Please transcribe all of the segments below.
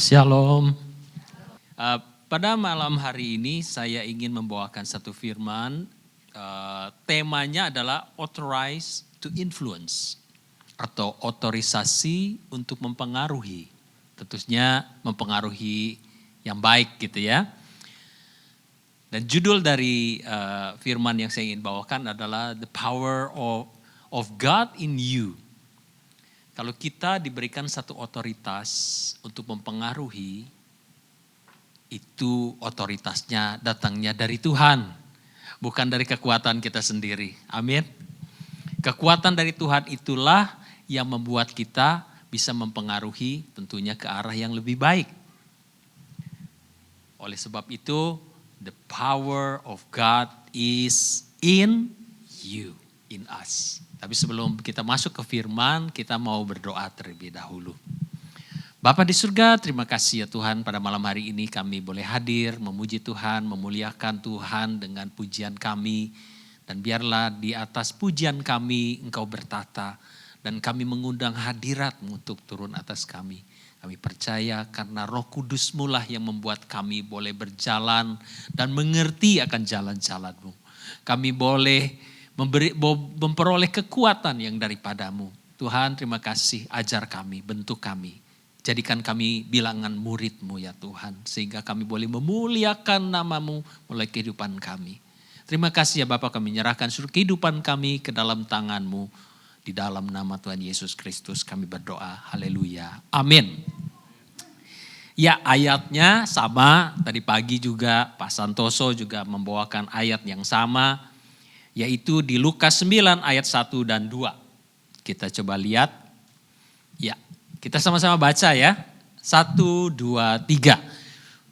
Shalom. Pada malam hari ini saya ingin membawakan satu firman. Temanya adalah authorized to influence atau otorisasi untuk mempengaruhi. Tentunya mempengaruhi yang baik gitu ya. Dan judul dari firman yang saya ingin bawakan adalah The Power of God in You. Kalau kita diberikan satu otoritas untuk mempengaruhi, itu otoritasnya datangnya dari Tuhan, bukan dari kekuatan kita sendiri. Amin. Kekuatan dari Tuhan itulah yang membuat kita bisa mempengaruhi tentunya ke arah yang lebih baik. Oleh sebab itu, the power of God is in you, in us. Tapi sebelum kita masuk ke firman, kita mau berdoa terlebih dahulu. Bapa di surga, terima kasih ya Tuhan, pada malam hari ini kami boleh hadir, memuji Tuhan, memuliakan Tuhan dengan pujian kami. Dan biarlah di atas pujian kami Engkau bertata, dan kami mengundang hadirat-Mu untuk turun atas kami. Kami percaya karena Roh Kudus-Mu lah yang membuat kami boleh berjalan dan mengerti akan jalan-jalan-Mu. Kami boleh memperoleh kekuatan yang daripada-Mu. Tuhan, terima kasih, ajar kami, bentuk kami. Jadikan kami bilangan murid-Mu ya Tuhan. Sehingga kami boleh memuliakan nama-Mu mulai kehidupan kami. Terima kasih ya Bapak, kami menyerahkan seluruh kehidupan kami ke dalam tangan-Mu. Di dalam nama Tuhan Yesus Kristus kami berdoa. Haleluya. Amin. Ya, ayatnya sama. Tadi pagi juga Pak Santoso juga membawakan ayat yang sama. Yaitu di Lukas 9 ayat 1 dan 2. Kita coba lihat. Ya, kita sama-sama baca ya. 1, 2, 3.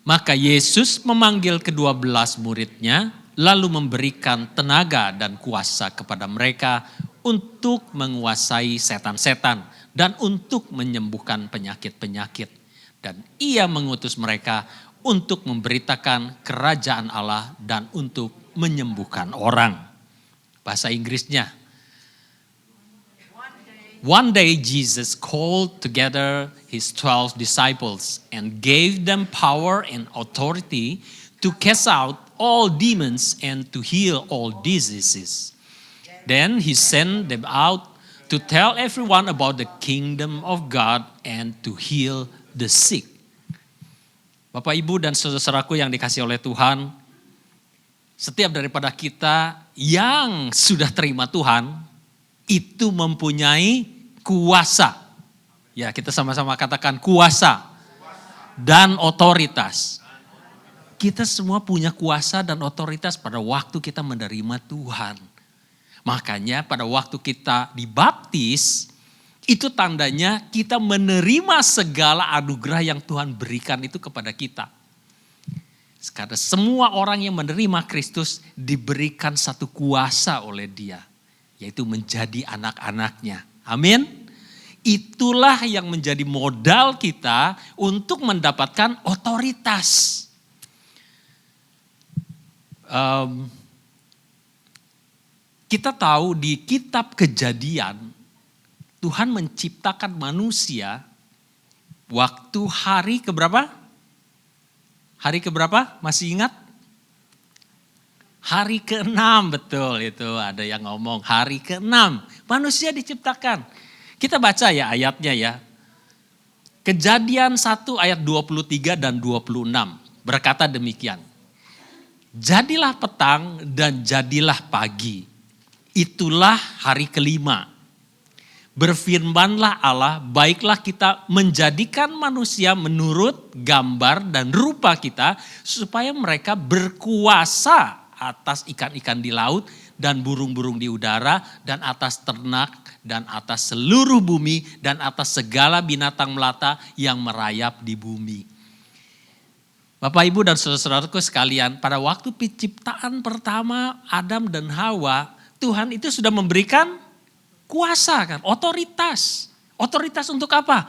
Maka Yesus memanggil ke-12 muridnya, lalu memberikan tenaga dan kuasa kepada mereka untuk menguasai setan-setan dan untuk menyembuhkan penyakit-penyakit. Dan ia mengutus mereka untuk memberitakan kerajaan Allah dan untuk menyembuhkan orang. Bahasa Inggrisnya. One day Jesus called together his 12 disciples and gave them power and authority to cast out all demons and to heal all diseases. Then he sent them out to tell everyone about the kingdom of God and to heal the sick. Bapak, Ibu, dan saudara-saudaraku yang dikasihi oleh Tuhan, setiap daripada kita yang sudah terima Tuhan, itu mempunyai kuasa. Ya, kita sama-sama katakan kuasa dan otoritas. Kita semua punya kuasa dan otoritas pada waktu kita menerima Tuhan. Makanya pada waktu kita dibaptis, itu tandanya kita menerima segala anugerah yang Tuhan berikan itu kepada kita. Karena semua orang yang menerima Kristus diberikan satu kuasa oleh Dia, yaitu menjadi anak-anaknya. Amin. Itulah yang menjadi modal kita untuk mendapatkan otoritas. Kita tahu di kitab Kejadian, Tuhan menciptakan manusia waktu hari keberapa? Hari keberapa? Masih ingat? Hari ke-6, betul itu ada yang ngomong hari ke-6. Manusia diciptakan. Kita baca ya ayatnya ya. Kejadian 1 ayat 23 dan 26 berkata demikian. Jadilah petang dan jadilah pagi. Itulah hari ke-5. Berfirmanlah Allah, baiklah kita menjadikan manusia menurut gambar dan rupa kita, supaya mereka berkuasa atas ikan-ikan di laut dan burung-burung di udara dan atas ternak dan atas seluruh bumi dan atas segala binatang melata yang merayap di bumi. Bapak, Ibu, dan saudara-saudaraku sekalian, pada waktu penciptaan pertama Adam dan Hawa, Tuhan itu sudah memberikan kuasa kan, otoritas. Otoritas untuk apa?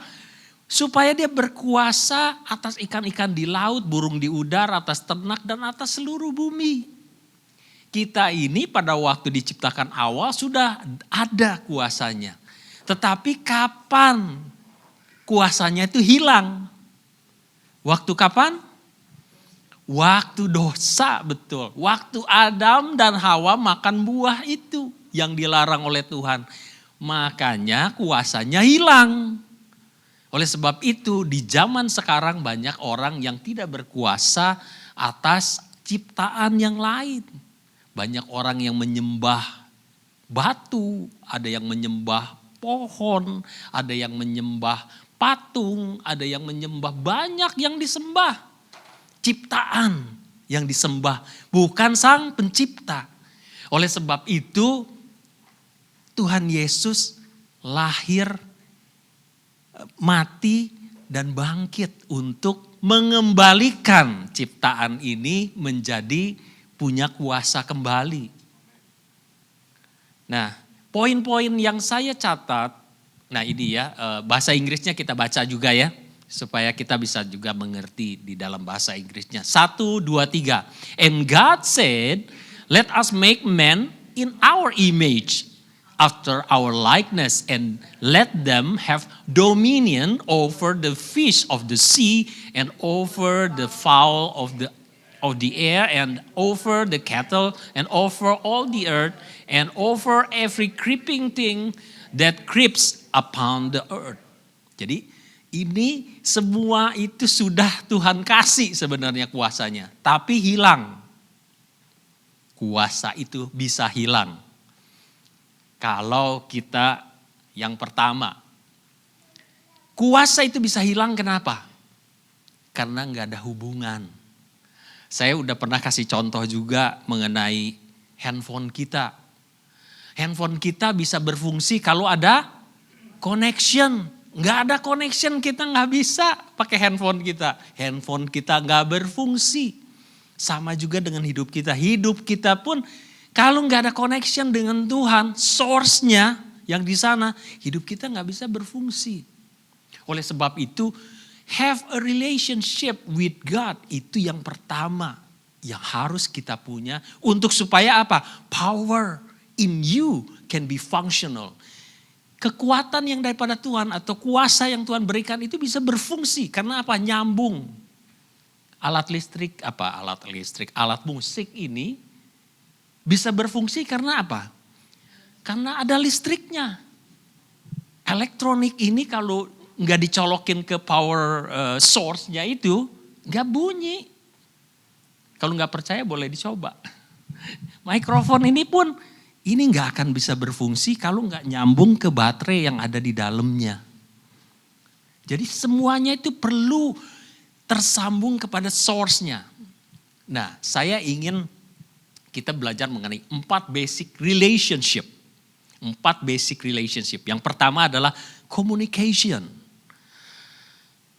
Supaya dia berkuasa atas ikan-ikan di laut, burung di udara, atas ternak dan atas seluruh bumi. Kita ini pada waktu diciptakan awal sudah ada kuasanya. Tetapi kapan kuasanya itu hilang? Waktu kapan? Waktu dosa, betul. Waktu Adam dan Hawa makan buah itu yang dilarang oleh Tuhan. Makanya kuasanya hilang. Oleh sebab itu di zaman sekarang banyak orang yang tidak berkuasa atas ciptaan yang lain. Banyak orang yang menyembah batu, ada yang menyembah pohon, ada yang menyembah patung, ada yang menyembah, banyak yang disembah. Ciptaan yang disembah, bukan Sang Pencipta. Oleh sebab itu Tuhan Yesus lahir, mati, dan bangkit untuk mengembalikan ciptaan ini menjadi punya kuasa kembali. Nah, poin-poin yang saya catat, nah ini ya, bahasa Inggrisnya kita baca juga ya, supaya kita bisa juga mengerti di dalam bahasa Inggrisnya. 1, 2, 3. And God said, let us make man in our image, after our likeness, and let them have dominion over the fish of the sea, and over the fowl of the air, and over the cattle, and over all the earth, and over every creeping thing that creeps upon the earth. Jadi ini semua itu sudah Tuhan kasih sebenarnya kuasanya, tapi hilang. Kuasa itu bisa hilang kalau kita yang pertama, kuasa itu bisa hilang kenapa? Karena nggak ada hubungan. Saya udah pernah kasih contoh juga mengenai handphone kita. Handphone kita bisa berfungsi kalau ada connection. Nggak ada connection kita nggak bisa pakai handphone kita. Handphone kita nggak berfungsi. Sama juga dengan hidup kita. Hidup kita pun kalau nggak ada connection dengan Tuhan, source-nya yang di sana, hidup kita nggak bisa berfungsi. Oleh sebab itu, have a relationship with God. Itu yang pertama yang harus kita punya untuk supaya apa? Power in you can be functional. Kekuatan yang daripada Tuhan atau kuasa yang Tuhan berikan itu bisa berfungsi. Karena apa? Nyambung. Alat musik ini bisa berfungsi karena apa? Karena ada listriknya. Elektronik ini kalau nggak dicolokin ke power source-nya itu, nggak bunyi. Kalau nggak percaya boleh dicoba. Mikrofon ini pun, ini nggak akan bisa berfungsi kalau nggak nyambung ke baterai yang ada di dalamnya. Jadi semuanya itu perlu tersambung kepada source-nya. Nah, saya ingin kita belajar mengenai 4 basic relationship. 4 basic relationship. Yang pertama adalah communication.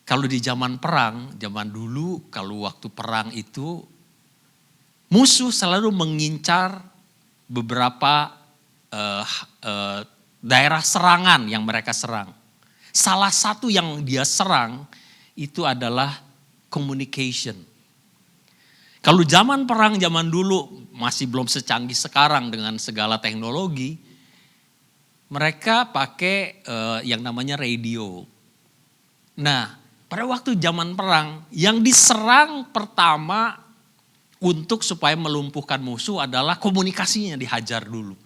Kalau di zaman perang, zaman dulu kalau waktu perang itu musuh selalu mengincar beberapa daerah serangan yang mereka serang. Salah satu yang dia serang itu adalah communication. Kalau zaman perang zaman dulu masih belum secanggih sekarang dengan segala teknologi, mereka pakai yang namanya radio. Nah, pada waktu zaman perang yang diserang pertama untuk supaya melumpuhkan musuh adalah komunikasinya dihajar dulu.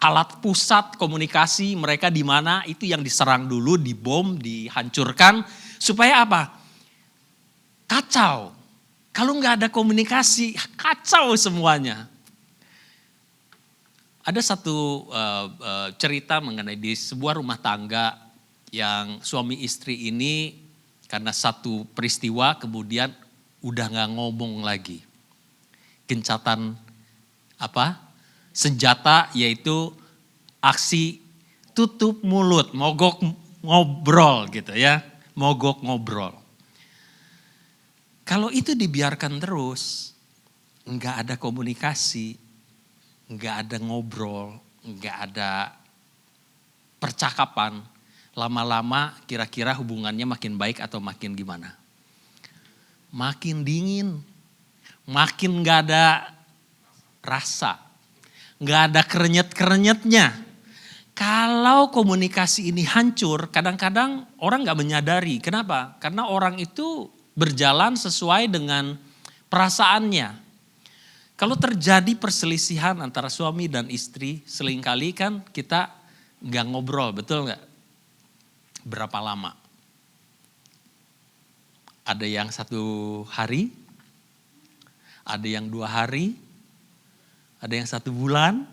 Alat pusat komunikasi mereka di mana itu yang diserang dulu, dibom, dihancurkan supaya apa? Kacau. Kalau nggak ada komunikasi, kacau semuanya. Ada satu cerita mengenai di sebuah rumah tangga yang suami istri ini karena satu peristiwa kemudian udah nggak ngomong lagi. Gencatan senjata yaitu aksi tutup mulut, mogok ngobrol gitu ya, mogok ngobrol. Kalau itu dibiarkan terus, nggak ada komunikasi, nggak ada ngobrol, nggak ada percakapan, lama-lama kira-kira hubungannya makin baik atau makin gimana? Makin dingin, makin nggak ada rasa, nggak ada kerenyet-kerenyetnya. Kalau komunikasi ini hancur, kadang-kadang orang nggak menyadari. Kenapa? Karena orang itu berjalan sesuai dengan perasaannya. Kalau terjadi perselisihan antara suami dan istri, seringkali kan kita nggak ngobrol, betul nggak? Berapa lama? Ada yang 1 hari, ada yang 2 hari, ada yang 1 bulan,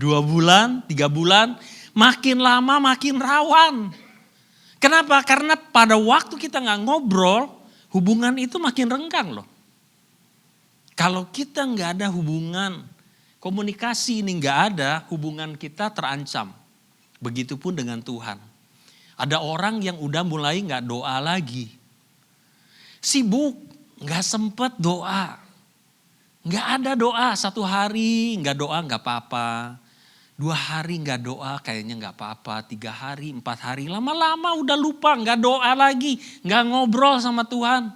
2 bulan, 3 bulan, makin lama makin rawan. Kenapa? Karena pada waktu kita nggak ngobrol, hubungan itu makin renggang loh. Kalau kita nggak ada hubungan, komunikasi ini nggak ada, hubungan kita terancam. Begitupun dengan Tuhan. Ada orang yang udah mulai nggak doa lagi. Sibuk, nggak sempet doa. Nggak ada doa, 1 hari nggak doa nggak apa-apa. 2 hari nggak doa kayaknya nggak apa-apa. 3 hari, 4 hari, lama-lama udah lupa, nggak doa lagi. Nggak ngobrol sama Tuhan.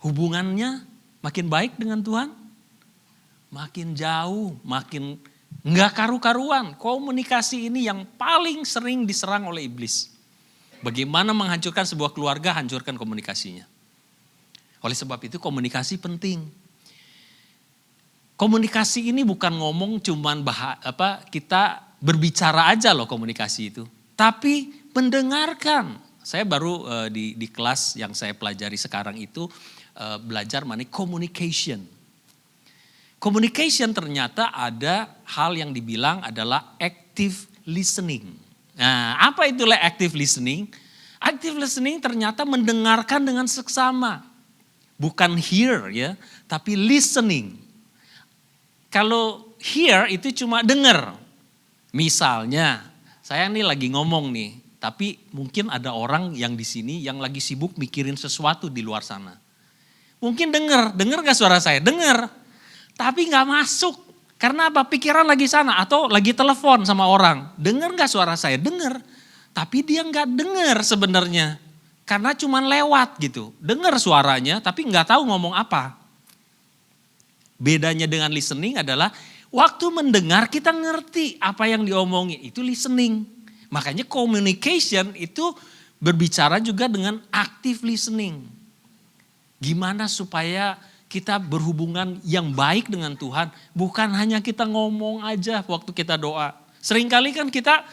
Hubungannya makin baik dengan Tuhan, makin jauh, makin nggak karu-karuan. Komunikasi ini yang paling sering diserang oleh iblis. Bagaimana menghancurkan sebuah keluarga, hancurkan komunikasinya. Oleh sebab itu komunikasi penting. Komunikasi ini bukan ngomong cuman kita berbicara aja loh komunikasi itu. Tapi mendengarkan. Saya baru di kelas yang saya pelajari sekarang itu belajar mengenai communication. Communication ternyata ada hal yang dibilang adalah active listening. Nah, apa itulah active listening? Active listening ternyata mendengarkan dengan seksama. Bukan hear ya, tapi listening. Kalau hear itu cuma dengar. Misalnya, saya nih lagi ngomong nih, tapi mungkin ada orang yang di sini yang lagi sibuk mikirin sesuatu di luar sana. Mungkin dengar gak suara saya? Dengar, tapi gak masuk. Karena apa? Pikiran lagi sana atau lagi telepon sama orang. Dengar gak suara saya? Dengar. Tapi dia gak dengar sebenarnya. Karena cuman lewat gitu. Dengar suaranya tapi gak tahu ngomong apa. Bedanya dengan listening adalah waktu mendengar kita ngerti apa yang diomongin. Itu listening. Makanya communication itu berbicara juga dengan active listening. Gimana supaya kita berhubungan yang baik dengan Tuhan, bukan hanya kita ngomong aja waktu kita doa. Seringkali kan kita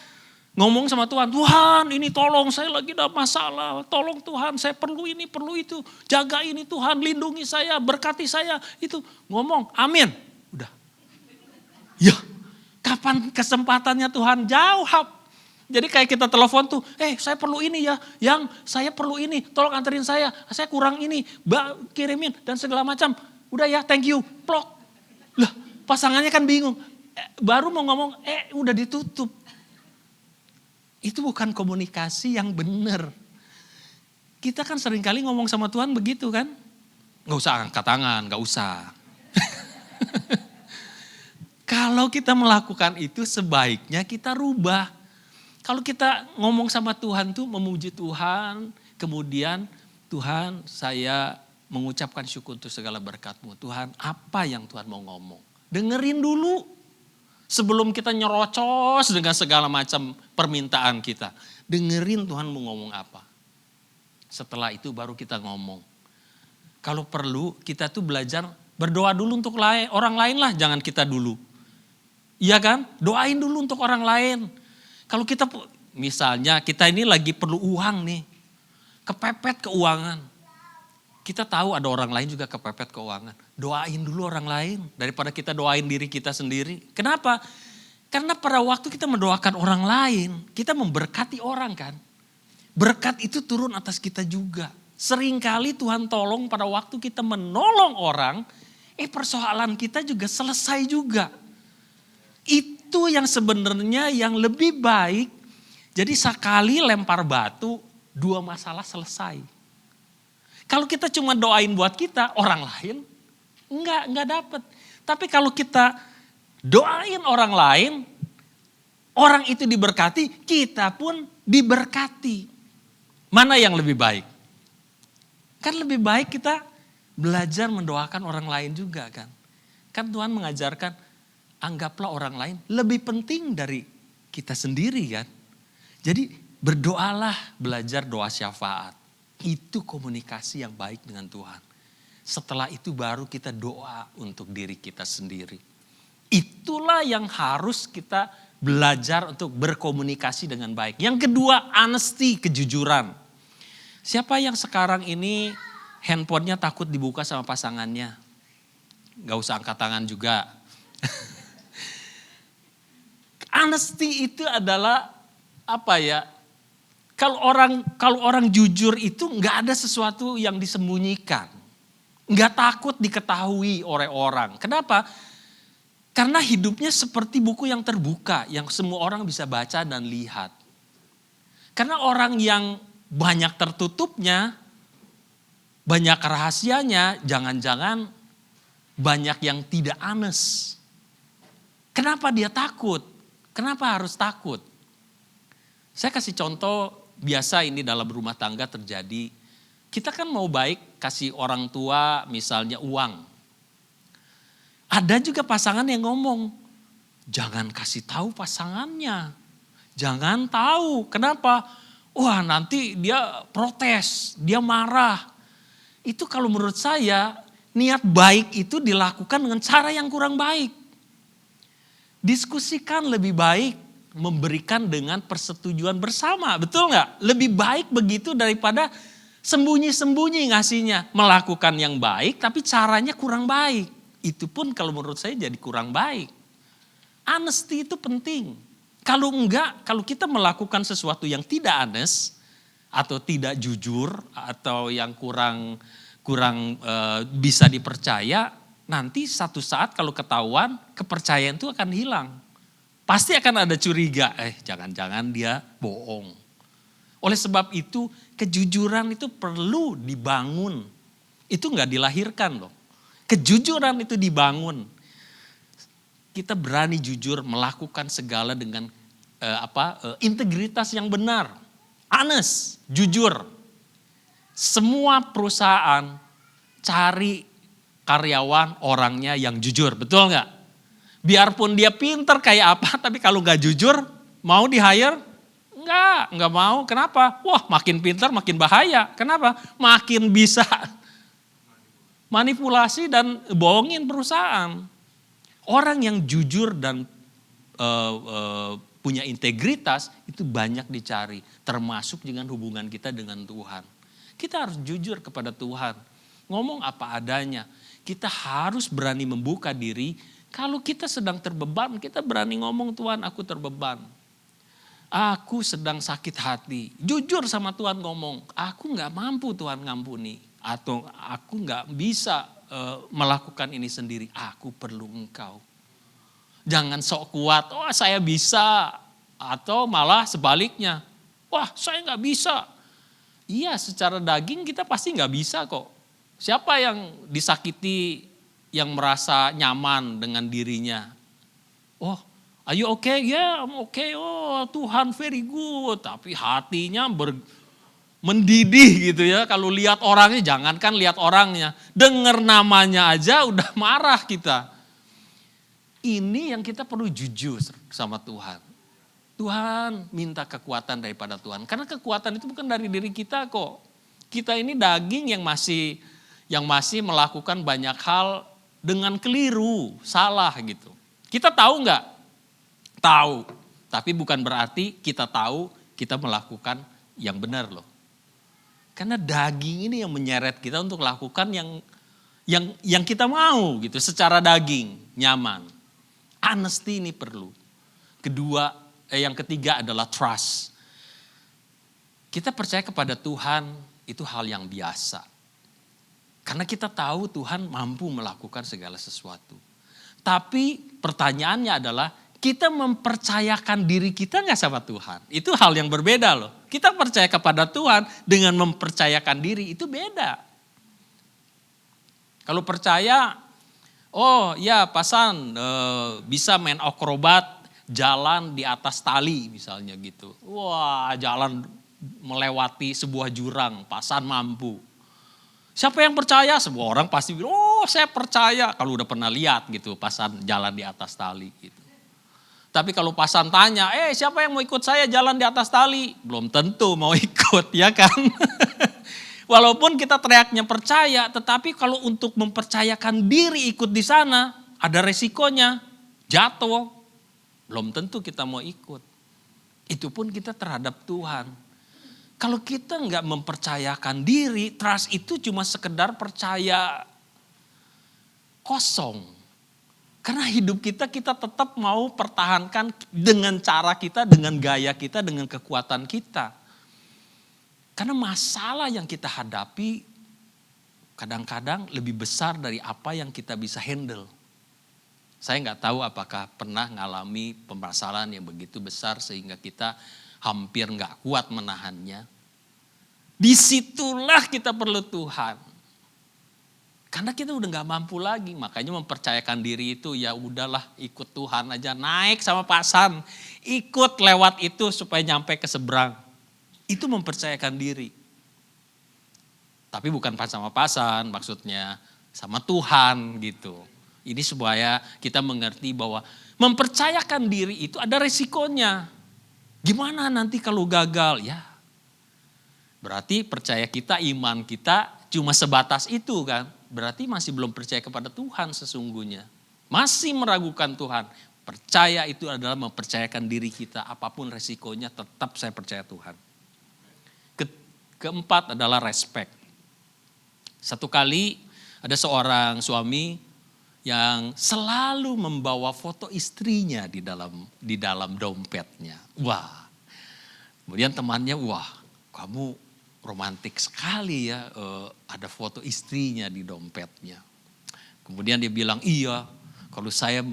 ngomong sama Tuhan, Tuhan ini tolong saya lagi ada masalah, tolong Tuhan saya perlu ini, perlu itu, jaga ini Tuhan, lindungi saya, berkati saya, itu ngomong, amin, udah. Ya, kapan kesempatannya Tuhan jawab? Jadi kayak kita telepon tuh, saya perlu ini ya, yang saya perlu ini, tolong anterin saya kurang ini, kirimin dan segala macam. Udah ya, thank you, plok. Lah, pasangannya kan bingung, baru mau ngomong, udah ditutup. Itu bukan komunikasi yang benar. Kita kan seringkali ngomong sama Tuhan begitu kan, gak usah angkat tangan, gak usah. Kalau kita melakukan itu sebaiknya kita rubah. Kalau kita ngomong sama Tuhan tuh memuji Tuhan, kemudian Tuhan saya mengucapkan syukur untuk segala berkat-Mu. Tuhan apa yang Tuhan mau ngomong? Dengerin dulu sebelum kita nyerocos dengan segala macam permintaan kita. Dengerin Tuhan mau ngomong apa. Setelah itu baru kita ngomong. Kalau perlu kita tuh belajar berdoa dulu untuk orang lain lah, jangan kita dulu. Iya kan? Doain dulu untuk orang lain. Kalau kita misalnya kita ini lagi perlu uang nih, kepepet keuangan. Kita tahu ada orang lain juga kepepet keuangan. Doain dulu orang lain daripada kita doain diri kita sendiri. Kenapa? Karena pada waktu kita mendoakan orang lain, kita memberkati orang kan. Berkat itu turun atas kita juga. Seringkali Tuhan tolong pada waktu kita menolong orang, persoalan kita juga selesai juga. Itu yang sebenarnya yang lebih baik. Jadi sekali lempar batu, 2 masalah selesai. Kalau kita cuma doain buat kita, orang lain enggak dapat. Tapi kalau kita doain orang lain, orang itu diberkati, kita pun diberkati. Mana yang lebih baik? Kan lebih baik kita belajar mendoakan orang lain juga kan. Kan Tuhan mengajarkan, anggaplah orang lain lebih penting dari kita sendiri kan. Jadi berdoalah, belajar doa syafaat. Itu komunikasi yang baik dengan Tuhan. Setelah itu baru kita doa untuk diri kita sendiri. Itulah yang harus kita belajar untuk berkomunikasi dengan baik. Yang kedua, honesty, kejujuran. Siapa yang sekarang ini handphonenya takut dibuka sama pasangannya? Gak usah angkat tangan juga. Honesty itu adalah apa ya? Kalau orang jujur itu nggak ada sesuatu yang disembunyikan, nggak takut diketahui oleh orang. Kenapa? Karena hidupnya seperti buku yang terbuka, yang semua orang bisa baca dan lihat. Karena orang yang banyak tertutupnya, banyak rahasianya, jangan-jangan banyak yang tidak honest. Kenapa dia takut? Kenapa harus takut? Saya kasih contoh. Biasa ini dalam rumah tangga terjadi, kita kan mau baik kasih orang tua misalnya uang. Ada juga pasangan yang ngomong, jangan kasih tahu pasangannya. Jangan tahu, kenapa? Wah nanti dia protes, dia marah. Itu kalau menurut saya, niat baik itu dilakukan dengan cara yang kurang baik. Diskusikan lebih baik. Memberikan dengan persetujuan bersama, betul nggak? Lebih baik begitu daripada sembunyi-sembunyi ngasihnya. Melakukan yang baik tapi caranya kurang baik. Itu pun kalau menurut saya jadi kurang baik. Honesty itu penting. Kalau enggak, kalau kita melakukan sesuatu yang tidak honest atau tidak jujur atau yang kurang bisa dipercaya, nanti satu saat kalau ketahuan kepercayaan itu akan hilang. Pasti akan ada curiga, jangan-jangan dia bohong. Oleh sebab itu kejujuran itu perlu dibangun. Itu enggak dilahirkan loh. Kejujuran itu dibangun. Kita berani jujur melakukan segala dengan integritas yang benar. Honest, jujur. Semua perusahaan cari karyawan orangnya yang jujur, betul enggak? Biarpun dia pinter kayak apa, tapi kalau gak jujur, mau di-hire? Enggak mau. Kenapa? Wah makin pinter makin bahaya. Kenapa? Makin bisa manipulasi dan bohongin perusahaan. Orang yang jujur dan punya integritas itu banyak dicari. Termasuk dengan hubungan kita dengan Tuhan. Kita harus jujur kepada Tuhan. Ngomong apa adanya. Kita harus berani membuka diri. Kalau kita sedang terbeban, kita berani ngomong, Tuhan aku terbeban. Aku sedang sakit hati. Jujur sama Tuhan ngomong, aku gak mampu Tuhan ngampuni. Atau aku gak bisa melakukan ini sendiri. Aku perlu Engkau. Jangan sok kuat, saya bisa. Atau malah sebaliknya, wah saya gak bisa. Iya secara daging kita pasti gak bisa kok. Siapa yang disakiti, yang merasa nyaman dengan dirinya. Oh, are you okay? Yeah, I'm okay. Oh, Tuhan very good. Tapi hatinya mendidih gitu ya. Kalau lihat orangnya, jangankan lihat orangnya. Dengar namanya aja udah marah kita. Ini yang kita perlu jujur sama Tuhan. Tuhan minta kekuatan daripada Tuhan. Karena kekuatan itu bukan dari diri kita kok. Kita ini daging yang masih melakukan banyak hal dengan keliru, salah gitu. Kita tahu nggak? Tahu. Tapi bukan berarti kita tahu kita melakukan yang benar loh. Karena daging ini yang menyeret kita untuk lakukan yang kita mau gitu. Secara daging, nyaman. Honesty ini perlu. Yang ketiga adalah trust. Kita percaya kepada Tuhan itu hal yang biasa. Karena kita tahu Tuhan mampu melakukan segala sesuatu. Tapi pertanyaannya adalah kita mempercayakan diri kita gak sama Tuhan? Itu hal yang berbeda loh. Kita percaya kepada Tuhan dengan mempercayakan diri itu beda. Kalau percaya, oh ya Pasan bisa main akrobat jalan di atas tali misalnya gitu. Wah jalan melewati sebuah jurang, Pasan mampu. Siapa yang percaya? Semua orang pasti bilang, oh saya percaya. Kalau udah pernah lihat gitu, Pasan jalan di atas tali gitu. Tapi kalau Pasan tanya, siapa yang mau ikut saya jalan di atas tali? Belum tentu mau ikut ya kan. Walaupun kita teriaknya percaya, tetapi kalau untuk mempercayakan diri ikut di sana, ada resikonya, jatuh. Belum tentu kita mau ikut. Itu pun kita terhadap Tuhan. Kalau kita nggak mempercayakan diri, trust itu cuma sekedar percaya kosong. Karena hidup kita tetap mau pertahankan dengan cara kita, dengan gaya kita, dengan kekuatan kita. Karena masalah yang kita hadapi kadang-kadang lebih besar dari apa yang kita bisa handle. Saya nggak tahu apakah pernah ngalami permasalahan yang begitu besar sehingga kita hampir nggak kuat menahannya. Disitulah kita perlu Tuhan. Karena kita udah gak mampu lagi, makanya mempercayakan diri itu ya udahlah ikut Tuhan aja, naik sama pasan, ikut lewat itu supaya nyampe ke seberang. Itu mempercayakan diri. Tapi bukan sama pasan, maksudnya sama Tuhan gitu. Ini supaya kita mengerti bahwa mempercayakan diri itu ada resikonya. Gimana nanti kalau gagal? Ya berarti percaya kita, iman kita cuma sebatas itu kan. Berarti masih belum percaya kepada Tuhan sesungguhnya. Masih meragukan Tuhan. Percaya itu adalah mempercayakan diri kita. Apapun resikonya tetap saya percaya Tuhan. Keempat adalah respect. Satu kali ada seorang suami yang selalu membawa foto istrinya di dalam dompetnya. Wah. Kemudian temannya, wah kamu romantik sekali ya, ada foto istrinya di dompetnya. Kemudian dia bilang, iya kalau saya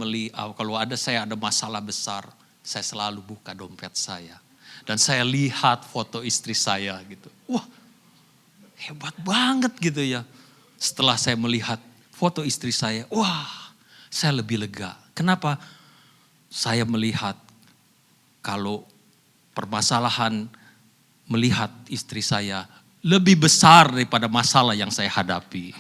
ada masalah besar, saya selalu buka dompet saya. Dan saya lihat foto istri saya gitu. Wah hebat banget gitu ya. Setelah saya melihat foto istri saya, wah saya lebih lega. Kenapa? Saya melihat kalau permasalahan melihat istri saya lebih besar daripada masalah yang saya hadapi.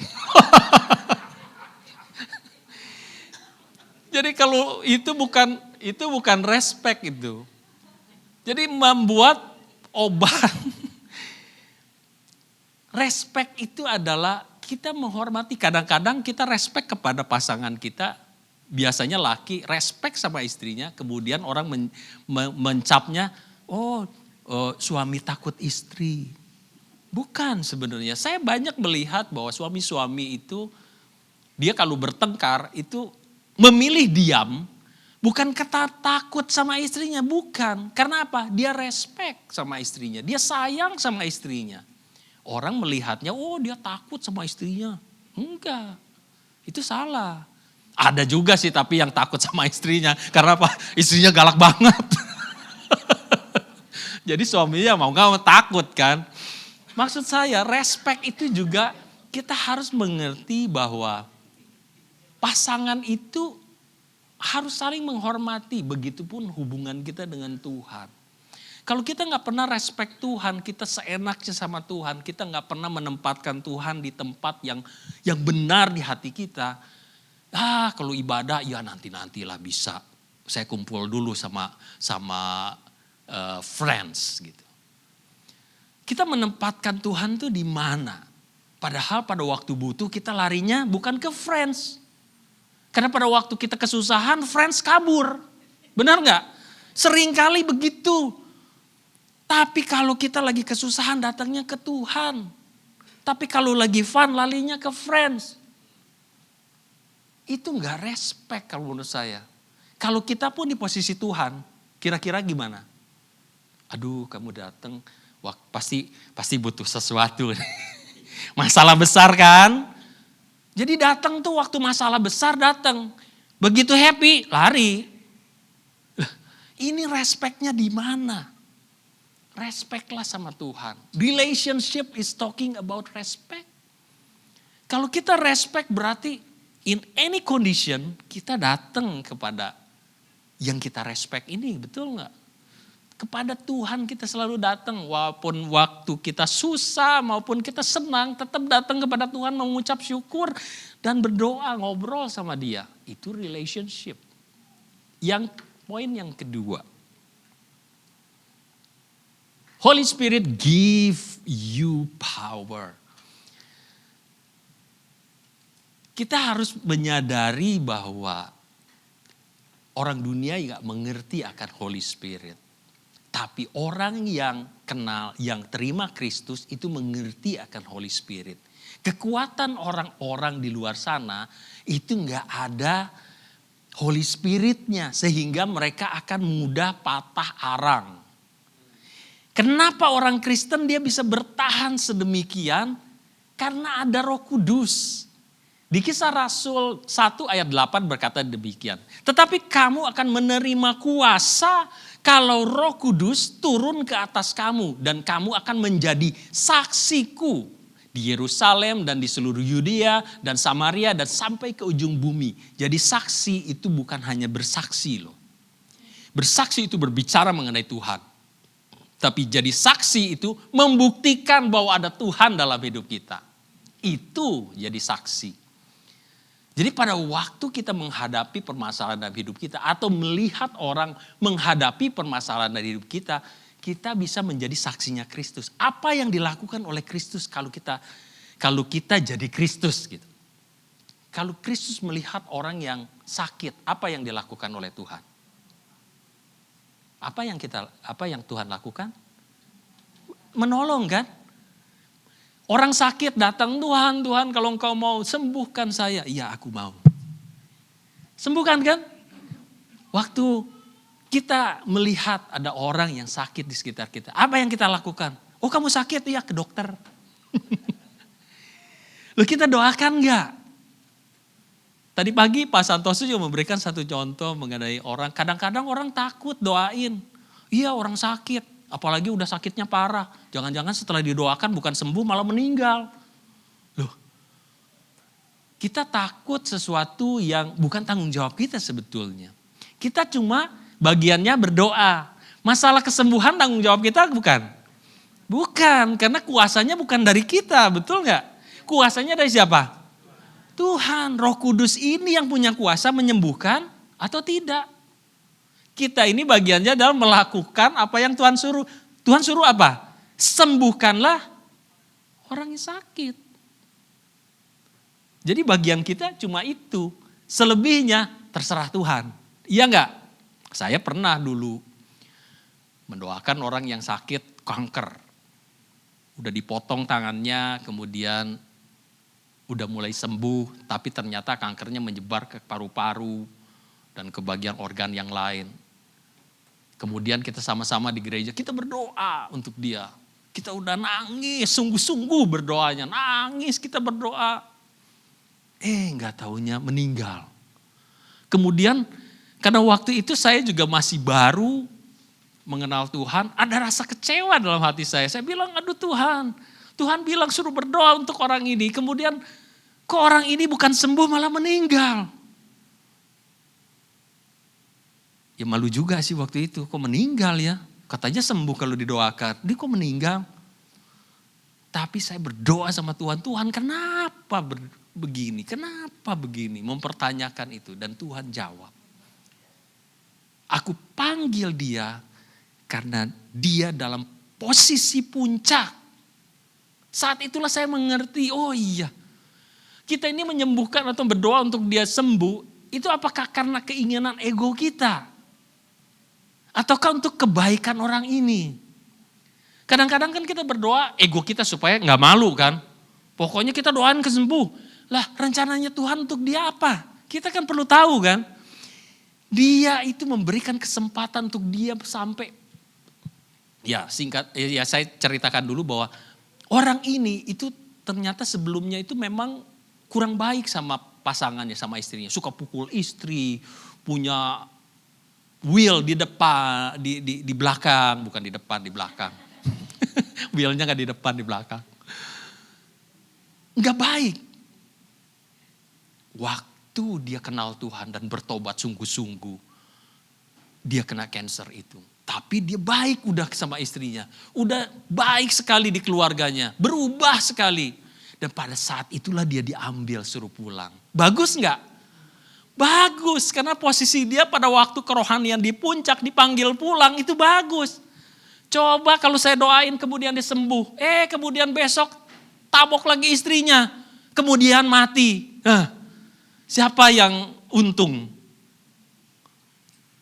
Jadi kalau itu bukan respect itu. Jadi membuat obat. Respect itu adalah kita menghormati. Kadang-kadang kita respect kepada pasangan kita. Biasanya laki respect sama istrinya. Kemudian orang mencapnya, suami takut istri. Bukan sebenarnya. Saya banyak melihat bahwa suami-suami itu, dia kalau bertengkar itu memilih diam. Bukan kata takut sama istrinya, bukan. Karena apa? Dia respect sama istrinya. Dia sayang sama istrinya. Orang melihatnya, dia takut sama istrinya. Enggak, itu salah. Ada juga sih tapi yang takut sama istrinya. Karena apa? Istrinya galak banget. Jadi suaminya mau gak mau takut kan. Maksud saya respect itu juga kita harus mengerti bahwa pasangan itu harus saling menghormati. Begitupun hubungan kita dengan Tuhan. Kalau kita gak pernah respect Tuhan, kita seenaknya sama Tuhan. Kita gak pernah menempatkan Tuhan di tempat yang benar di hati kita. Kalau ibadah ya nantilah bisa. Saya kumpul dulu sama friends gitu. Kita menempatkan Tuhan tuh di mana? Padahal pada waktu butuh kita larinya bukan ke friends. Karena pada waktu kita kesusahan friends kabur. Benar gak? Seringkali begitu. Tapi kalau kita lagi kesusahan datangnya ke Tuhan. Tapi kalau lagi fun larinya ke friends. Itu gak respect kalau menurut saya. Kalau kita pun di posisi Tuhan, kira-kira gimana? Aduh kamu datang, pasti butuh sesuatu. Masalah besar kan? Jadi datang tuh waktu masalah besar datang. Begitu happy, lari. Ini respectnya di mana? Respectlah sama Tuhan. Relationship is talking about respect. Kalau kita respect berarti in any condition kita datang kepada yang kita respect ini, betul gak? Kepada Tuhan kita selalu datang. Walaupun waktu kita susah maupun kita senang. Tetap datang kepada Tuhan mengucap syukur. Dan berdoa ngobrol sama dia. Itu relationship. Poin yang kedua. Holy Spirit give you power. Kita harus menyadari bahwa orang dunia nggak mengerti akan Holy Spirit. Tapi orang yang kenal, yang terima Kristus itu mengerti akan Holy Spirit. Kekuatan orang-orang di luar sana itu nggak ada Holy Spirit-nya. Sehingga mereka akan mudah patah arang. Kenapa orang Kristen dia bisa bertahan sedemikian? Karena ada Roh Kudus. Di Kisah Rasul 1 ayat 8 berkata demikian. Tetapi kamu akan menerima kuasa kalau Roh Kudus turun ke atas kamu. Dan kamu akan menjadi saksiku di Yerusalem dan di seluruh Yudea dan Samaria dan sampai ke ujung bumi. Jadi saksi itu bukan hanya bersaksi loh. Bersaksi itu berbicara mengenai Tuhan. Tapi jadi saksi itu membuktikan bahwa ada Tuhan dalam hidup kita. Itu jadi saksi. Jadi pada waktu kita menghadapi permasalahan dalam hidup kita atau melihat orang menghadapi permasalahan dalam hidup kita, kita bisa menjadi saksinya Kristus. Apa yang dilakukan oleh Kristus kalau kita jadi Kristus gitu. Kalau Kristus melihat orang yang sakit, apa yang dilakukan oleh Tuhan? Apa yang Tuhan lakukan? Menolong kan? Orang sakit datang, Tuhan kalau engkau mau sembuhkan saya. Iya aku mau. Sembuhkan kan? Waktu kita melihat ada orang yang sakit di sekitar kita. Apa yang kita lakukan? Oh kamu sakit? Iya ke dokter. Loh kita doakan enggak? Tadi pagi Pak Santoso juga memberikan satu contoh mengenai orang. Kadang-kadang orang takut doain. Iya orang sakit. Apalagi udah sakitnya parah. Jangan-jangan setelah didoakan bukan sembuh malah meninggal. Loh. Kita takut sesuatu yang bukan tanggung jawab kita sebetulnya. Kita cuma bagiannya berdoa. Masalah kesembuhan tanggung jawab kita bukan? Bukan, karena kuasanya bukan dari kita, betul nggak? Kuasanya dari siapa? Tuhan, Roh Kudus ini yang punya kuasa menyembuhkan atau tidak. Kita ini bagiannya adalah melakukan apa yang Tuhan suruh. Tuhan suruh apa? Sembuhkanlah orang yang sakit. Jadi bagian kita cuma itu. Selebihnya terserah Tuhan. Iya enggak? Saya pernah dulu mendoakan orang yang sakit kanker. Udah dipotong tangannya, kemudian udah mulai sembuh. Tapi ternyata kankernya menyebar ke paru-paru dan ke bagian organ yang lain. Kemudian kita sama-sama di gereja, kita berdoa untuk dia. Kita udah nangis, sungguh-sungguh berdoanya. Nangis kita berdoa. Nggak taunya meninggal. Kemudian karena waktu itu saya juga masih baru mengenal Tuhan. Ada rasa kecewa dalam hati saya. Saya bilang, aduh Tuhan. Tuhan bilang suruh berdoa untuk orang ini. Kemudian kok orang ini bukan sembuh malah meninggal. Ya malu juga sih waktu itu, kok meninggal ya. Katanya sembuh kalau didoakan, dia kok meninggal. Tapi saya berdoa sama Tuhan, Tuhan kenapa begini, kenapa begini. Mempertanyakan itu dan Tuhan jawab. Aku panggil dia karena dia dalam posisi puncak. Saat itulah saya mengerti, oh iya. Kita ini menyembuhkan atau berdoa untuk dia sembuh, itu apakah karena keinginan ego kita? Ataukah untuk kebaikan orang ini? Kadang-kadang kan kita berdoa ego kita supaya gak malu kan. Pokoknya kita doain kesembuh. Lah rencananya Tuhan untuk dia apa? Kita kan perlu tahu kan. Dia itu memberikan kesempatan untuk dia sampai. Ya saya ceritakan dulu bahwa orang ini itu ternyata sebelumnya itu memang kurang baik sama pasangannya, sama istrinya. Suka pukul istri, punya wheel di depan, di belakang, bukan di depan, di belakang. Wheelnya gak di depan, di belakang. Gak baik. Waktu dia kenal Tuhan dan bertobat sungguh-sungguh, dia kena cancer itu. Tapi dia baik udah sama istrinya. Udah baik sekali di keluarganya. Berubah sekali. Dan pada saat itulah dia diambil suruh pulang. Bagus gak? Bagus, karena posisi dia pada waktu kerohanian di puncak dipanggil pulang itu bagus. Coba kalau saya doain kemudian dia sembuh. Kemudian besok tabok lagi istrinya. Kemudian mati. Siapa yang untung?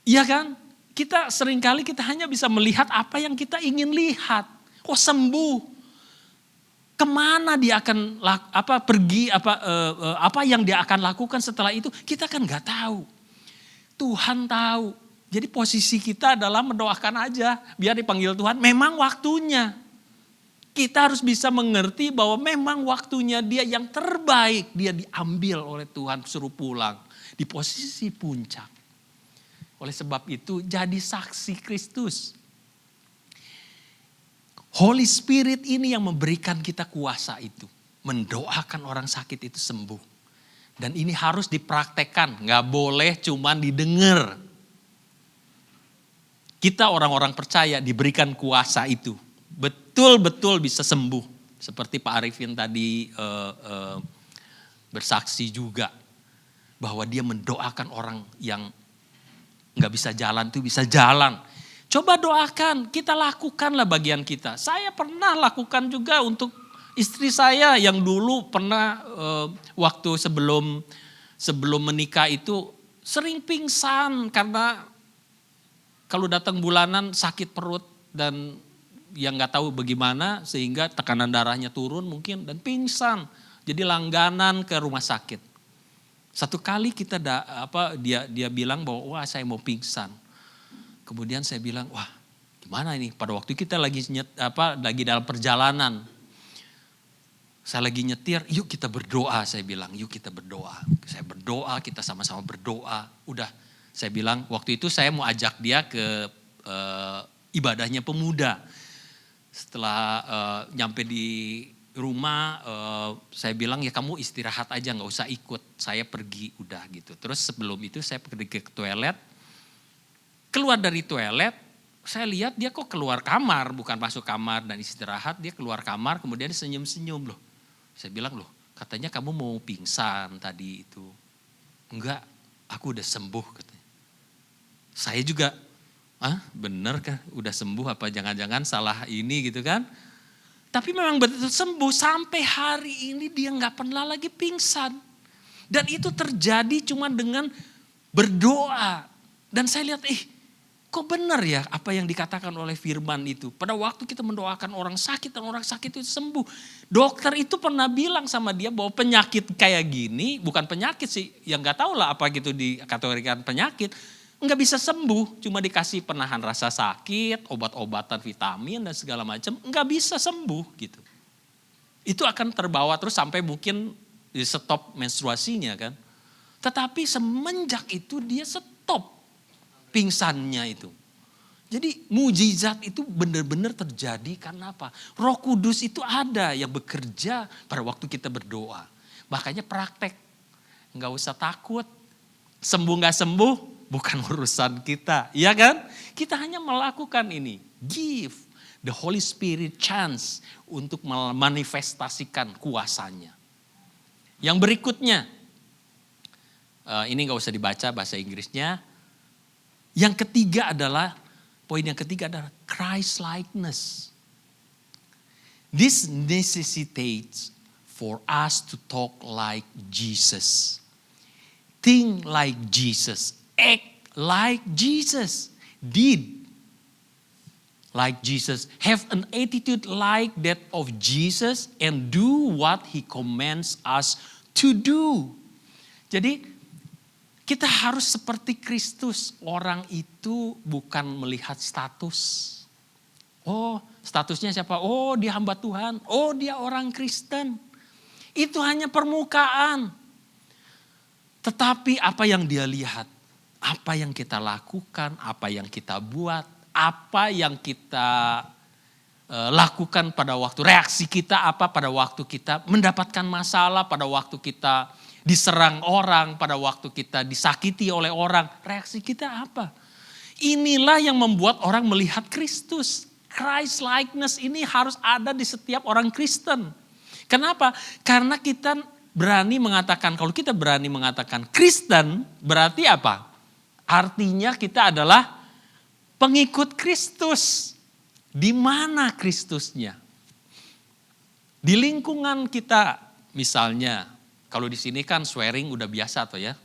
Iya kan? Kita seringkali kita hanya bisa melihat apa yang kita ingin lihat. Oh, sembuh. Kemana dia akan pergi, apa yang dia akan lakukan setelah itu, kita kan nggak tahu. Tuhan tahu. Jadi posisi kita adalah mendoakan aja, biar dipanggil Tuhan. Memang waktunya. Kita harus bisa mengerti bahwa memang waktunya dia yang terbaik. Dia diambil oleh Tuhan, suruh pulang di posisi puncak. Oleh sebab itu jadi saksi Kristus. Holy Spirit ini yang memberikan kita kuasa itu. Mendoakan orang sakit itu sembuh. Dan ini harus dipraktekkan, gak boleh cuman didengar. Kita orang-orang percaya diberikan kuasa itu. Betul-betul bisa sembuh. Seperti Pak Arifin tadi bersaksi juga. Bahwa dia mendoakan orang yang gak bisa jalan itu bisa jalan. Coba doakan, kita lakukanlah bagian kita. Saya pernah lakukan juga untuk istri saya yang dulu pernah waktu sebelum menikah itu sering pingsan karena kalau datang bulanan sakit perut dan yang nggak tahu bagaimana sehingga tekanan darahnya turun mungkin dan pingsan. Jadi langganan ke rumah sakit. Satu kali dia bilang bahwa wah saya mau pingsan. Kemudian saya bilang wah gimana ini? Pada waktu kita lagi dalam perjalanan. Saya lagi nyetir, yuk kita berdoa, saya bilang, yuk kita berdoa. Saya berdoa, kita sama-sama berdoa. Udah, saya bilang, waktu itu saya mau ajak dia ke ibadahnya pemuda. Setelah nyampe di rumah, saya bilang ya kamu istirahat aja, gak usah ikut. Saya pergi, udah gitu. Terus sebelum itu saya pergi ke toilet. Keluar dari toilet, saya lihat dia kok keluar kamar, bukan masuk kamar dan istirahat. Dia keluar kamar, kemudian senyum-senyum loh. Saya bilang loh, katanya kamu mau pingsan tadi itu. Enggak, aku udah sembuh katanya. Saya juga, bener kah udah sembuh apa jangan-jangan salah ini gitu kan. Tapi memang betul sembuh sampai hari ini dia gak pernah lagi pingsan. Dan itu terjadi cuma dengan berdoa. Dan saya lihat kok benar ya apa yang dikatakan oleh firman itu. Pada waktu kita mendoakan orang sakit dan orang sakit itu sembuh. Dokter itu pernah bilang sama dia bahwa penyakit kayak gini, bukan penyakit sih, yang gak tahu lah apa gitu dikategorikan penyakit. Enggak bisa sembuh, cuma dikasih penahan rasa sakit, obat-obatan, vitamin dan segala macam. Enggak bisa sembuh gitu. Itu akan terbawa terus sampai mungkin di stop menstruasinya kan. Tetapi semenjak itu dia stop pingsannya itu. Jadi mujizat itu benar-benar terjadi karena apa? Roh Kudus itu ada yang bekerja pada waktu kita berdoa. Makanya praktek. Enggak usah takut. Sembuh gak sembuh bukan urusan kita. Iya kan? Kita hanya melakukan ini. Give the Holy Spirit chance untuk memanifestasikan kuasanya. Yang berikutnya. Ini gak usah dibaca bahasa Inggrisnya. Yang ketiga adalah, poin yang ketiga adalah Christ-likeness. This necessitates for us to talk like Jesus. Think like Jesus. Act like Jesus did. Like Jesus. Have an attitude like that of Jesus and do what He commands us to do. Jadi, kita harus seperti Kristus. Orang itu bukan melihat status. Oh, statusnya siapa? Oh, dia hamba Tuhan. Oh, dia orang Kristen. Itu hanya permukaan. Tetapi apa yang dia lihat? Apa yang kita lakukan? Apa yang kita buat? Apa yang kita lakukan pada waktu reaksi kita apa pada waktu kita mendapatkan masalah, pada waktu kita diserang orang, pada waktu kita disakiti oleh orang, reaksi kita apa? Inilah yang membuat orang melihat Kristus. Christ likeness ini harus ada di setiap orang Kristen. Kenapa? Karena kita berani mengatakan, kalau kita berani mengatakan Kristen, berarti apa? Artinya kita adalah pengikut Kristus. Di mana Kristusnya? Di lingkungan kita, misalnya Kalau di sini kan swearing udah biasa tuh ya.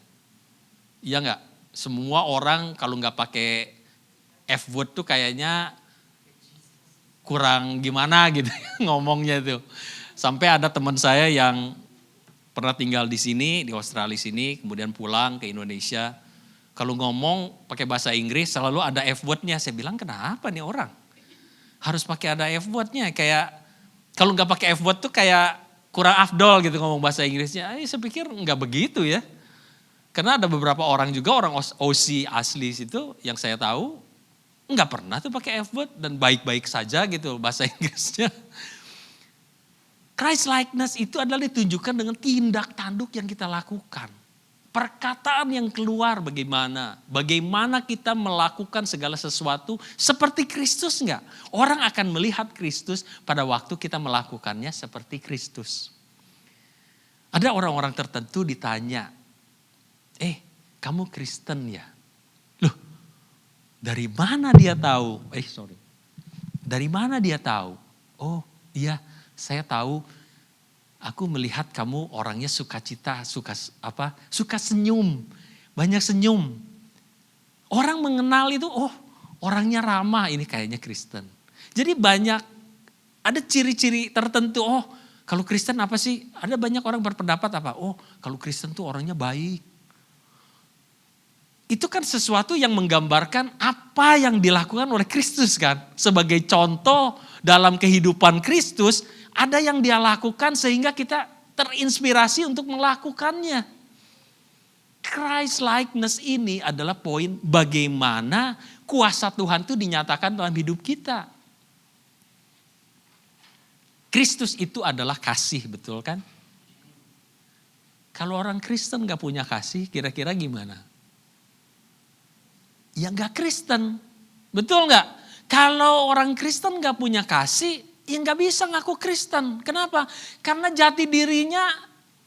Iya nggak? Semua orang kalau nggak pakai F-word tuh kayaknya kurang gimana gitu ngomongnya tuh. Sampai ada teman saya yang pernah tinggal di sini, di Australia sini, kemudian pulang ke Indonesia. Kalau ngomong pakai bahasa Inggris selalu ada F-wordnya. Saya bilang kenapa nih orang? Harus pakai ada F-wordnya. Kayak kalau nggak pakai F-word tuh kayak kurang afdol gitu ngomong bahasa Inggrisnya. Saya pikir nggak begitu ya. Karena ada beberapa orang juga, orang OC asli situ yang saya tahu nggak pernah tuh pakai F-word dan baik-baik saja gitu bahasa Inggrisnya. Christ likeness itu adalah ditunjukkan dengan tindak tanduk yang kita lakukan. Perkataan yang keluar bagaimana. Bagaimana kita melakukan segala sesuatu seperti Kristus enggak. Orang akan melihat Kristus pada waktu kita melakukannya seperti Kristus. Ada orang-orang tertentu ditanya, kamu Kristen ya? Loh, dari mana dia tahu? Dari mana dia tahu? Oh iya, saya tahu. Aku melihat kamu orangnya sukacita, suka senyum, banyak senyum. Orang mengenal itu, orangnya ramah, ini kayaknya Kristen. Jadi banyak, ada ciri-ciri tertentu, kalau Kristen apa sih? Ada banyak orang berpendapat apa? Kalau Kristen tuh orangnya baik. Itu kan sesuatu yang menggambarkan apa yang dilakukan oleh Kristus kan. Sebagai contoh dalam kehidupan Kristus, ada yang dia lakukan sehingga kita terinspirasi untuk melakukannya. Christ likeness ini adalah poin bagaimana kuasa Tuhan itu dinyatakan dalam hidup kita. Kristus itu adalah kasih, betul kan? Kalau orang Kristen gak punya kasih, kira-kira gimana? Ya gak Kristen, betul gak? Kalau orang Kristen gak punya kasih, ya gak bisa ngaku Kristen. Kenapa? Karena jati dirinya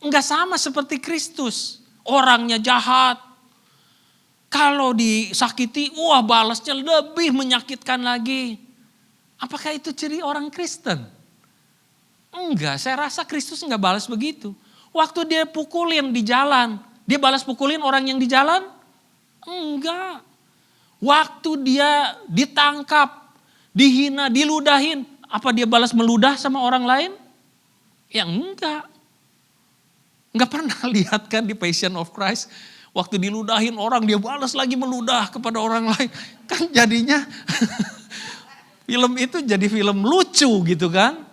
gak sama seperti Kristus. Orangnya jahat. Kalau disakiti, balasnya lebih menyakitkan lagi. Apakah itu ciri orang Kristen? Enggak, saya rasa Kristus gak balas begitu. Waktu dia pukulin di jalan, dia balas pukulin orang yang di jalan? Enggak. Waktu dia ditangkap, dihina, diludahin, apa dia balas meludah sama orang lain? Ya enggak. Enggak pernah lihat kan di Passion of Christ, waktu diludahin orang dia balas lagi meludah kepada orang lain. Kan jadinya film itu jadi film lucu gitu kan.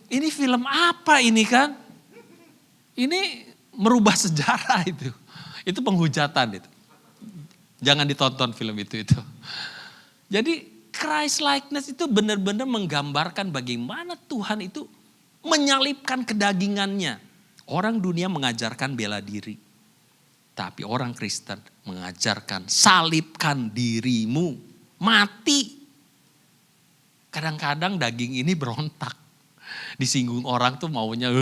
Ini film apa ini kan? Ini merubah sejarah itu. Itu penghujatan itu. Jangan ditonton film itu. Jadi Christ likeness itu benar-benar menggambarkan bagaimana Tuhan itu menyalipkan kedagingannya. Orang dunia mengajarkan bela diri. Tapi orang Kristen mengajarkan salibkan dirimu. Mati. Kadang-kadang daging ini berontak. Disinggung orang tuh maunya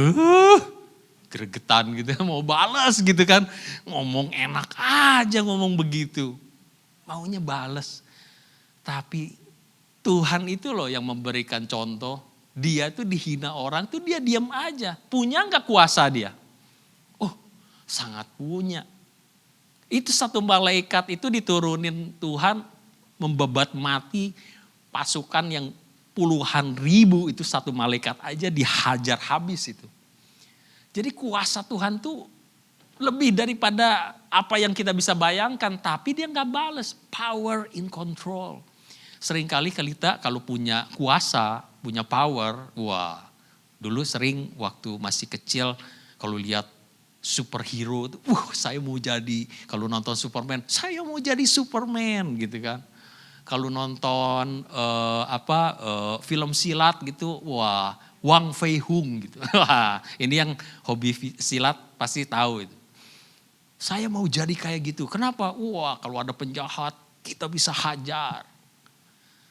gregetan gitu, mau balas gitu kan. Ngomong enak aja ngomong begitu. Maunya balas. Tapi Tuhan itu loh yang memberikan contoh. Dia tuh dihina orang tuh dia diam aja. Punya gak kuasa dia? Sangat punya. Itu satu malaikat itu diturunin Tuhan membebat mati pasukan yang puluhan ribu, itu satu malaikat aja dihajar habis itu. Jadi kuasa Tuhan tuh lebih daripada apa yang kita bisa bayangkan, tapi dia gak balas. Power in control. Seringkali kita kalau punya kuasa, punya power, dulu sering waktu masih kecil kalau lihat superhero, saya mau jadi, kalau nonton Superman, saya mau jadi Superman gitu kan. Kalau nonton film silat gitu, Wang Fei Hung gitu. Ini yang hobi silat pasti tahu itu. Saya mau jadi kayak gitu. Kenapa? Kalau ada penjahat kita bisa hajar.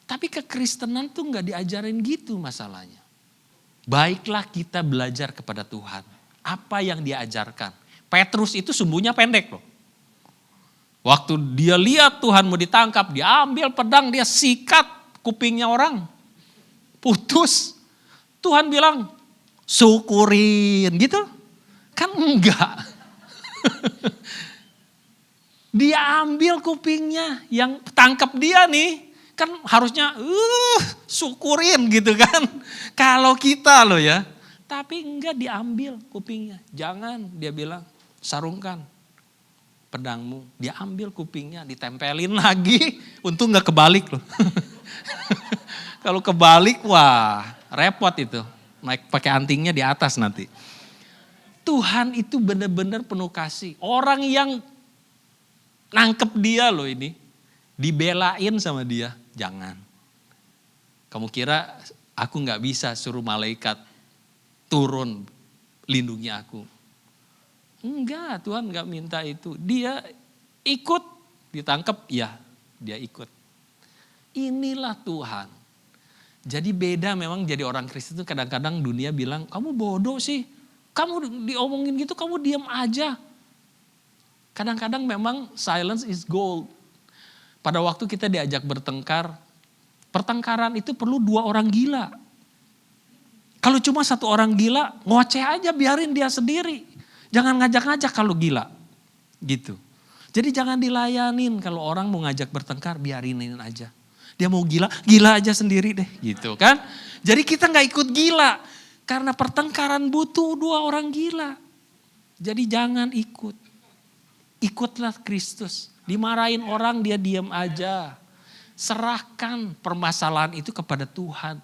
Tapi kekristenan tuh gak diajarin gitu masalahnya. Baiklah kita belajar kepada Tuhan. Apa yang dia ajarkan. Petrus itu sumbunya pendek loh. Waktu dia lihat Tuhan mau ditangkap, dia ambil pedang, dia sikat kupingnya orang. Putus. Tuhan bilang, syukurin gitu. Kan enggak. Dia ambil kupingnya, yang tangkap dia nih. Kan harusnya syukurin gitu kan. Kalau kita loh ya. Tapi enggak, diambil kupingnya. Jangan, dia bilang, sarungkan pedangmu. Dia ambil kupingnya, ditempelin lagi. Untung enggak kebalik loh. Kalau kebalik, wah repot itu. Naik pakai antingnya di atas nanti. Tuhan itu benar-benar penuh kasih. Orang yang nangkep dia loh ini, dibelain sama dia, jangan. Kamu kira aku gak bisa suruh malaikat turun lindungi aku? Enggak, Tuhan gak minta itu. Dia ikut, ditangkap, ya dia ikut. Inilah Tuhan. Jadi beda memang jadi orang Kristen itu kadang-kadang dunia bilang, kamu bodoh sih. Kamu diomongin gitu, kamu diam aja. Kadang-kadang memang silence is gold. Pada waktu kita diajak bertengkar, pertengkaran itu perlu 2 orang gila. Kalau cuma 1 orang gila, ngoceh aja, biarin dia sendiri. Jangan ngajak-ngajak kalau gila. Gitu. Jadi jangan dilayanin kalau orang mau ngajak bertengkar, biarinin aja. Dia mau gila, gila aja sendiri deh. Gitu kan. Jadi kita gak ikut gila. Karena pertengkaran butuh 2 orang gila. Jadi jangan ikut. Ikutlah Kristus. Dimarahin orang dia diam aja. Serahkan permasalahan itu kepada Tuhan.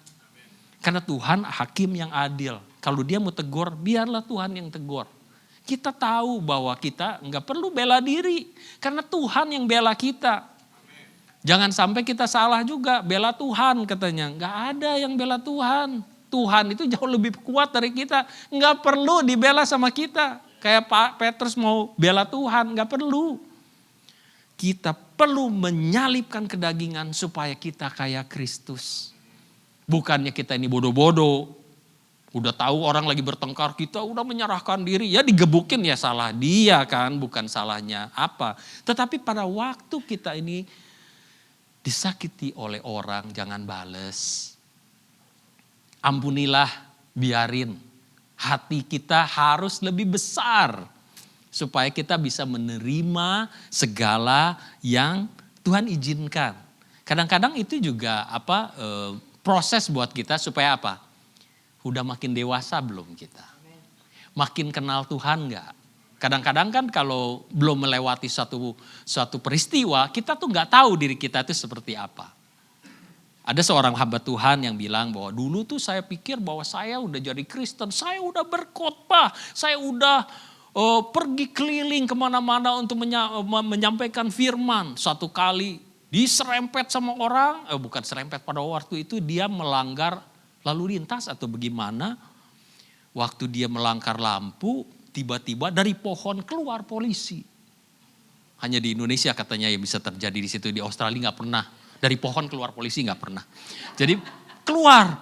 Karena Tuhan hakim yang adil. Kalau dia mau tegur, biarlah Tuhan yang tegur. Kita tahu bahwa kita nggak perlu bela diri. Karena Tuhan yang bela kita. Jangan sampai kita salah juga. Bela Tuhan katanya. Nggak ada yang bela Tuhan. Tuhan itu jauh lebih kuat dari kita. Nggak perlu dibela sama kita. Kayak Pak Petrus mau bela Tuhan, gak perlu. Kita perlu menyalipkan kedagingan supaya kita kayak Kristus. Bukannya kita ini bodoh-bodoh. Udah tahu orang lagi bertengkar, kita udah menyerahkan diri. Ya digebukin, ya salah dia kan, bukan salahnya apa. Tetapi pada waktu kita ini disakiti oleh orang, jangan bales. Ampunilah, biarin. Hati kita harus lebih besar supaya kita bisa menerima segala yang Tuhan izinkan. Kadang-kadang itu juga proses buat kita supaya apa? Udah makin dewasa belum kita? Makin kenal Tuhan enggak? Kadang-kadang kan kalau belum melewati suatu peristiwa, kita tuh enggak tahu diri kita itu seperti apa. Ada seorang hamba Tuhan yang bilang bahwa dulu tuh saya pikir bahwa saya udah jadi Kristen, saya udah berkhotbah, saya udah pergi keliling kemana-mana untuk menyampaikan firman. Satu kali diserempet sama orang, bukan serempet, pada waktu itu dia melanggar lalu lintas atau bagaimana. Waktu dia melanggar lampu, tiba-tiba dari pohon keluar polisi. Hanya di Indonesia katanya yang bisa terjadi di situ, di Australia nggak pernah. Dari pohon keluar polisi nggak pernah. Jadi keluar,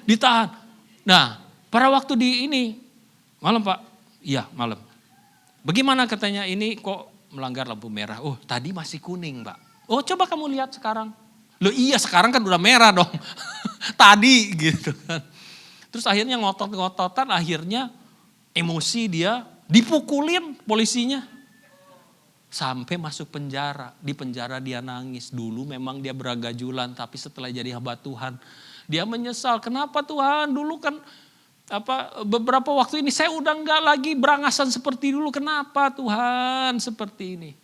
ditahan. Nah pada waktu di ini, malam Pak, iya malam. Bagaimana katanya ini kok melanggar lampu merah? Tadi masih kuning Pak. Coba kamu lihat sekarang. Loh iya sekarang kan udah merah dong. Tadi gitu kan. Terus akhirnya ngotot-ngototan, akhirnya emosi dia, dipukulin polisinya. Sampai masuk penjara. Di penjara dia nangis. Dulu memang dia beragajulan, tapi setelah jadi hamba Tuhan, dia menyesal. Kenapa Tuhan? Dulu kan beberapa waktu ini saya udah enggak lagi berangasan seperti dulu. Kenapa Tuhan seperti ini?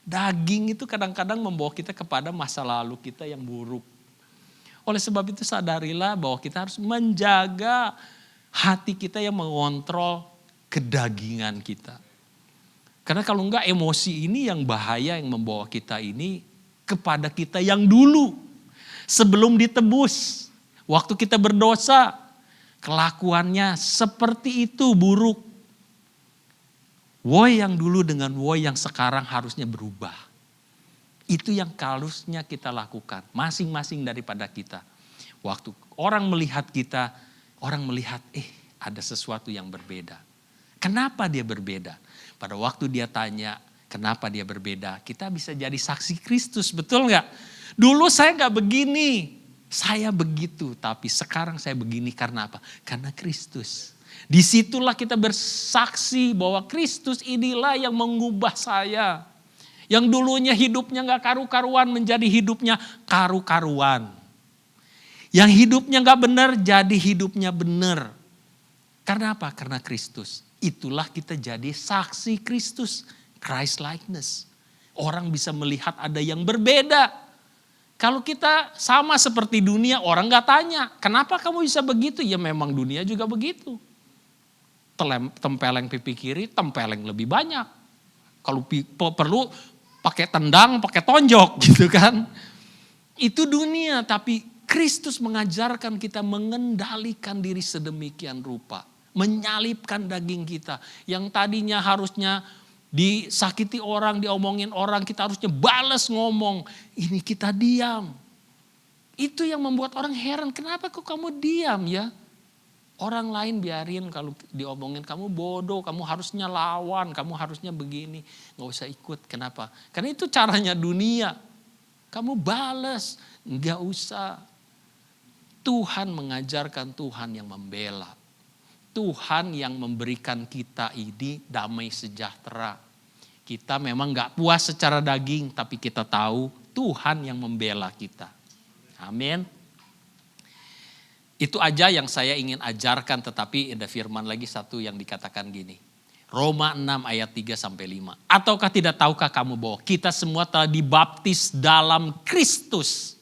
Daging itu kadang-kadang membawa kita kepada masa lalu kita yang buruk. Oleh sebab itu sadarilah bahwa kita harus menjaga hati kita yang mengontrol kedagingan kita. Karena kalau enggak emosi ini yang bahaya yang membawa kita ini kepada kita yang dulu. Sebelum ditebus. Waktu kita berdosa. Kelakuannya seperti itu buruk. Woi yang dulu dengan woi yang sekarang harusnya berubah. Itu yang harusnya kita lakukan. Masing-masing daripada kita. Waktu orang melihat kita. Orang melihat ada sesuatu yang berbeda. Kenapa dia berbeda? Pada waktu dia tanya kenapa dia berbeda, kita bisa jadi saksi Kristus, betul gak? Dulu saya gak begini, saya begitu, tapi sekarang saya begini karena apa? Karena Kristus. Disitulah kita bersaksi bahwa Kristus inilah yang mengubah saya. Yang dulunya hidupnya gak karu-karuan menjadi hidupnya karu-karuan. Yang hidupnya gak benar jadi hidupnya benar. Karena apa? Karena Kristus. Itulah kita jadi saksi Kristus. Christ likeness. Orang bisa melihat ada yang berbeda. Kalau kita sama seperti dunia, orang gak tanya. Kenapa kamu bisa begitu? Ya memang dunia juga begitu. Tempeleng pipi kiri, tempeleng lebih banyak. Kalau perlu pakai tendang, pakai tonjok gitu kan. Itu dunia, tapi Kristus mengajarkan kita mengendalikan diri sedemikian rupa. Menyalipkan daging kita. Yang tadinya harusnya disakiti orang, diomongin orang, kita harusnya balas ngomong. Ini kita diam. Itu yang membuat orang heran, kenapa kok kamu diam ya? Orang lain biarin kalau diomongin kamu bodoh, kamu harusnya lawan, kamu harusnya begini. Gak usah ikut, kenapa? Karena itu caranya dunia. Kamu balas, gak usah. Tuhan mengajarkan, Tuhan yang membela. Tuhan yang memberikan kita ini damai sejahtera. Kita memang gak puas secara daging, tapi kita tahu Tuhan yang membela kita. Amin. Itu aja yang saya ingin ajarkan, tetapi ada firman lagi satu yang dikatakan gini. Roma 6 ayat 3-5. Ataukah tidak tahukah kamu bahwa kita semua telah dibaptis dalam Kristus.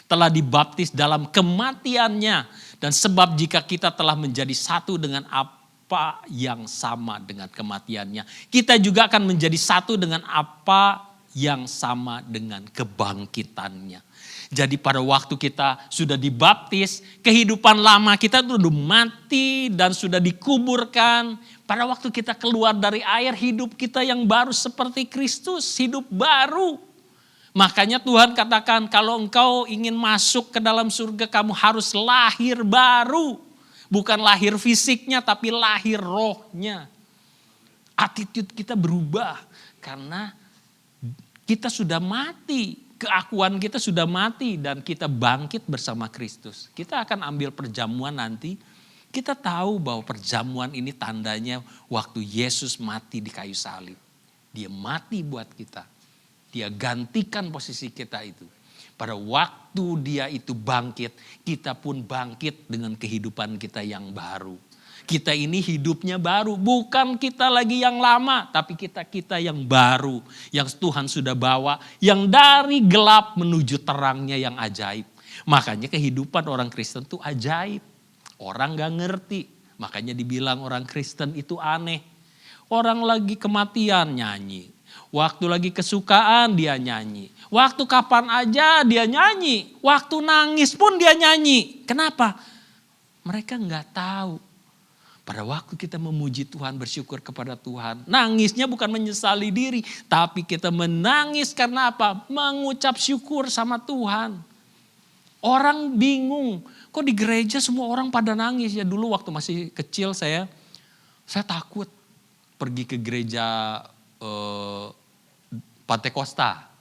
Telah dibaptis dalam kematiannya. Dan sebab jika kita telah menjadi satu dengan apa yang sama dengan kematiannya. Kita juga akan menjadi satu dengan apa yang sama dengan kebangkitannya. Jadi pada waktu kita sudah dibaptis, kehidupan lama kita sudah mati dan sudah dikuburkan. Pada waktu kita keluar dari air, hidup kita yang baru seperti Kristus, hidup baru. Makanya Tuhan katakan, kalau engkau ingin masuk ke dalam surga, kamu harus lahir baru. Bukan lahir fisiknya, tapi lahir rohnya. Attitude kita berubah karena kita sudah mati. Keakuan kita sudah mati dan kita bangkit bersama Kristus. Kita akan ambil perjamuan nanti. Kita tahu bahwa perjamuan ini tandanya waktu Yesus mati di kayu salib. Dia mati buat kita. Dia gantikan posisi kita itu. Pada waktu dia itu bangkit, kita pun bangkit dengan kehidupan kita yang baru. Kita ini hidupnya baru, bukan kita lagi yang lama, tapi kita yang baru, yang Tuhan sudah bawa, yang dari gelap menuju terangnya yang ajaib. Makanya kehidupan orang Kristen itu ajaib. Orang gak ngerti, makanya dibilang orang Kristen itu aneh. Orang lagi kematian nyanyi, waktu lagi kesukaan dia nyanyi, waktu kapan aja dia nyanyi, waktu nangis pun dia nyanyi. Kenapa? Mereka gak tahu. Pada waktu kita memuji Tuhan, bersyukur kepada Tuhan. Nangisnya bukan menyesali diri. Tapi kita menangis karena apa? Mengucap syukur sama Tuhan. Orang bingung. Kok di gereja semua orang pada nangis? Ya dulu waktu masih kecil saya takut pergi ke gereja Pantekosta.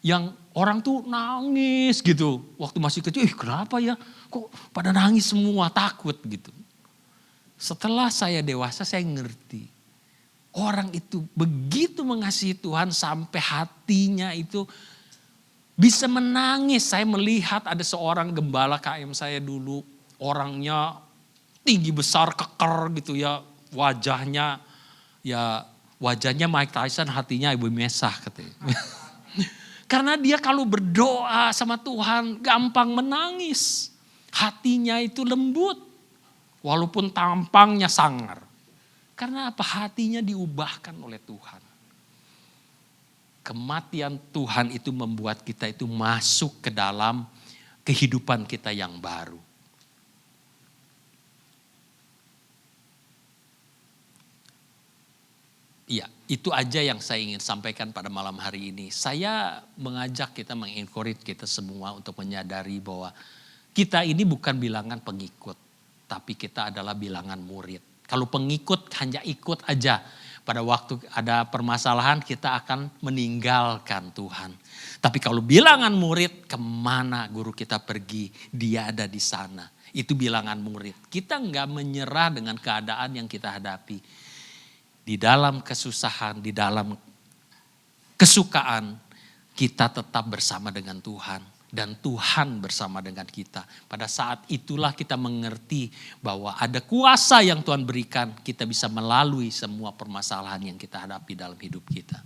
Yang orang tuh nangis gitu. Waktu masih kecil, kenapa ya? Kok pada nangis semua, takut gitu. Setelah saya dewasa saya ngerti. Orang itu begitu mengasihi Tuhan sampai hatinya itu bisa menangis. Saya melihat ada seorang gembala KM saya dulu. Orangnya tinggi besar, keker gitu ya. Wajahnya Mike Tyson, hatinya Ibu Mesah katanya. Karena dia kalau berdoa sama Tuhan gampang menangis. Hatinya itu lembut. Walaupun tampangnya sangar. Karena apa? Hatinya diubahkan oleh Tuhan. Kematian Tuhan itu membuat kita itu masuk ke dalam kehidupan kita yang baru. Iya, itu aja yang saya ingin sampaikan pada malam hari ini. Saya mengajak kita, mengencourage kita semua untuk menyadari bahwa kita ini bukan bilangan pengikut. Tapi kita adalah bilangan murid. Kalau pengikut hanya ikut aja. pada waktu ada permasalahan kita akan meninggalkan Tuhan. Tapi kalau bilangan murid, kemana guru kita pergi, dia ada di sana. Itu bilangan murid. Kita enggak menyerah dengan keadaan yang kita hadapi. Di dalam kesusahan, di dalam kesukaan, kita tetap bersama dengan Tuhan. Dan Tuhan bersama dengan kita. Pada saat itulah kita mengerti bahwa ada kuasa yang Tuhan berikan. Kita bisa melalui semua permasalahan yang kita hadapi dalam hidup kita.